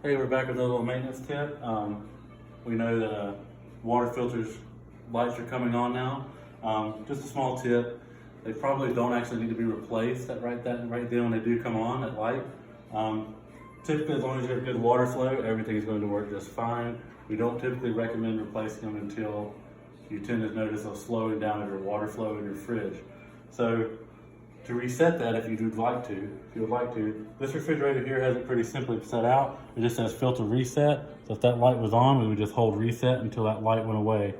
Hey, we're back with another little maintenance tip. We know that water filters lights are coming on now. Just a small tip. They probably don't actually need to be replaced right then when they do come on at light. Typically, as long as you have good water flow, everything is going to work just fine. We don't typically recommend replacing them until you tend to notice a slowing down of your water flow in your fridge. So to reset that, if you would like to, this refrigerator here has it pretty simply set out. It just says filter reset. So if that light was on, we would just hold reset until that light went away.